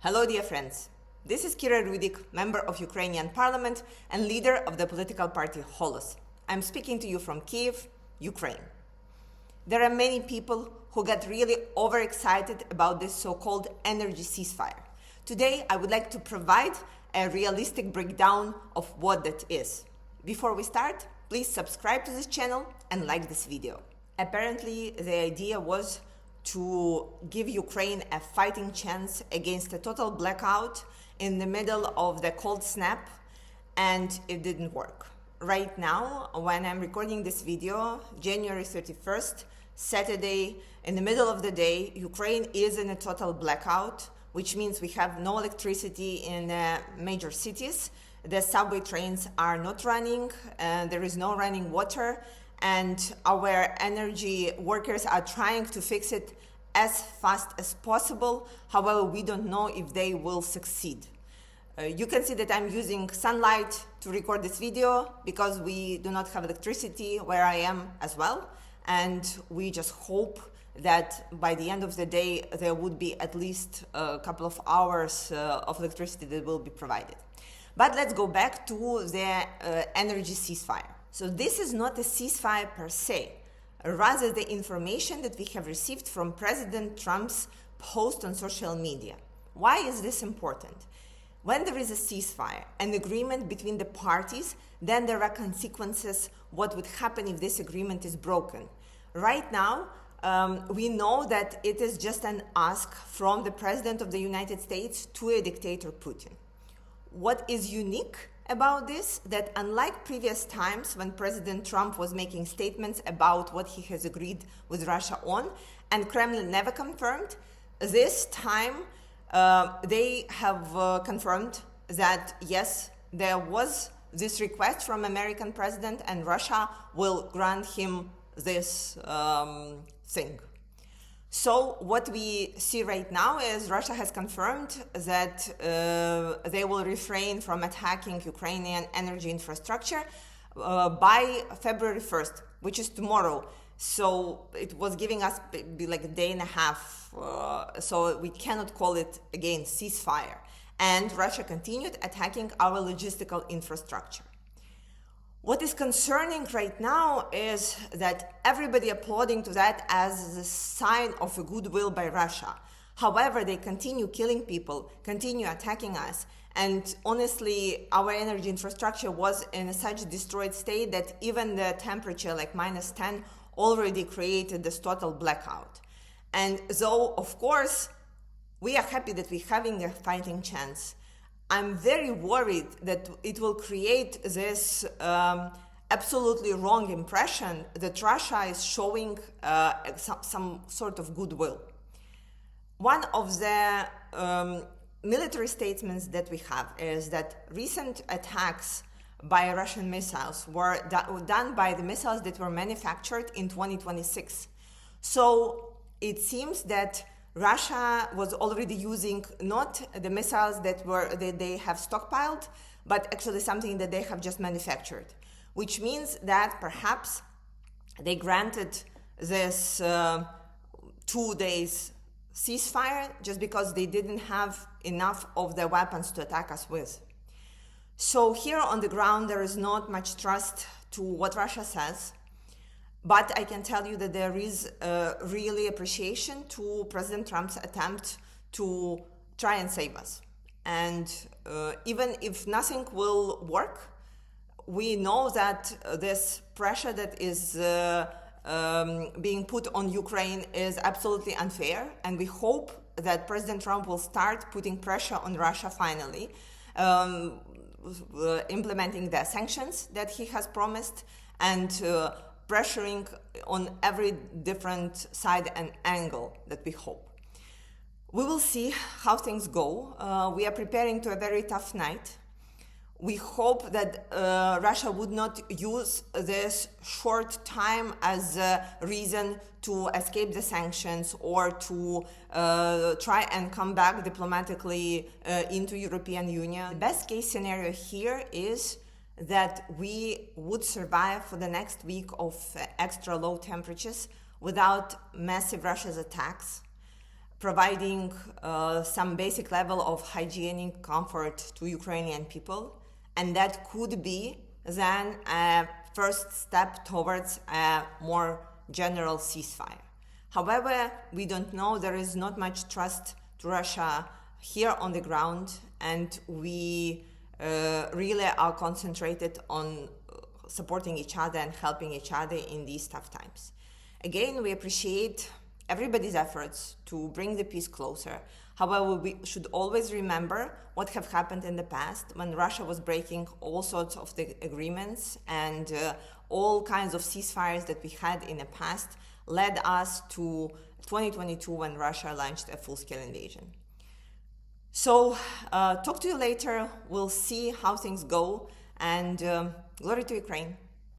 Hello, dear friends. This is Kira Rudik, member of Ukrainian parliament and leader of the political party Holos. I'm speaking to you from Kiev, Ukraine. There are many people who get really overexcited about this so-called energy ceasefire. Today, I would like to provide a realistic breakdown of what that is. Before we start, please subscribe to this channel and like this video. Apparently, the idea was to give Ukraine a fighting chance against a total blackout in the middle of the cold snap, and it didn't work. Right now, when I'm recording this video, January 31st, Saturday, in the middle of the day, Ukraine is in a total blackout, which means we have no electricity in major cities. The subway trains are not running, there is no running water, and our energy workers are trying to fix it as fast as possible. However, we don't know if they will succeed. You can see that I'm using sunlight to record this video because we do not have electricity where I am as well. And we just hope that by the end of the day, there would be at least a couple of hours of electricity that will be provided. But let's go back to the energy ceasefire. So this is not a ceasefire per se, rather the information that we have received from President Trump's post on social media. Why is this important? When there is a ceasefire, an agreement between the parties, then there are consequences. What would happen if this agreement is broken? Right now, we know that it is just an ask from the President of the United States to a dictator, Putin. What is unique about this, that unlike previous times when President Trump was making statements about what he has agreed with Russia on, and Kremlin never confirmed, this time they have confirmed that yes, there was this request from American president and Russia will grant him this thing. So what we see right now is Russia has confirmed that they will refrain from attacking Ukrainian energy infrastructure by February 1st, which is tomorrow. So it was giving us like a day and a half, so we cannot call it again ceasefire. And Russia continued attacking our logistical infrastructure. What is concerning right now is that everybody applauding to that as a sign of a goodwill by Russia. However, they continue killing people, continue attacking us. And honestly, our energy infrastructure was in such a destroyed state that even the temperature, like -10, already created this total blackout. And though, of course, we are happy that we're having a fighting chance, I'm very worried that it will create this absolutely wrong impression that Russia is showing some sort of goodwill. One of the military statements that we have is that recent attacks by Russian missiles were done by the missiles that were manufactured in 2026. So it seems that Russia was already using not the missiles that they have stockpiled, but actually something that they have just manufactured, which means that perhaps they granted this 2 days ceasefire just because they didn't have enough of the weapons to attack us with. So here on the ground, there is not much trust to what Russia says. But I can tell you that there is really appreciation to President Trump's attempt to try and save us. And even if nothing will work, we know that this pressure that is being put on Ukraine is absolutely unfair. And we hope that President Trump will start putting pressure on Russia finally, implementing the sanctions that he has promised, and pressuring on every different side and angle that we hope. We will see how things go. We are preparing to a very tough night. We hope that Russia would not use this short time as a reason to escape the sanctions or to try and come back diplomatically into European Union. The best case scenario here is that we would survive for the next week of extra low temperatures without massive Russia's attacks. providing some basic level of hygienic comfort to Ukrainian people, and that could be then a first step towards a more general ceasefire. However, we don't know, there is not much trust to Russia here on the ground, and we really are concentrated on supporting each other and helping each other in these tough times. Again, we appreciate everybody's efforts to bring the peace closer. However, we should always remember what have happened in the past when Russia was breaking all sorts of the agreements, and all kinds of ceasefires that we had in the past led us to 2022 when Russia launched a full-scale invasion. So talk to you later. We'll see how things go, and glory to Ukraine.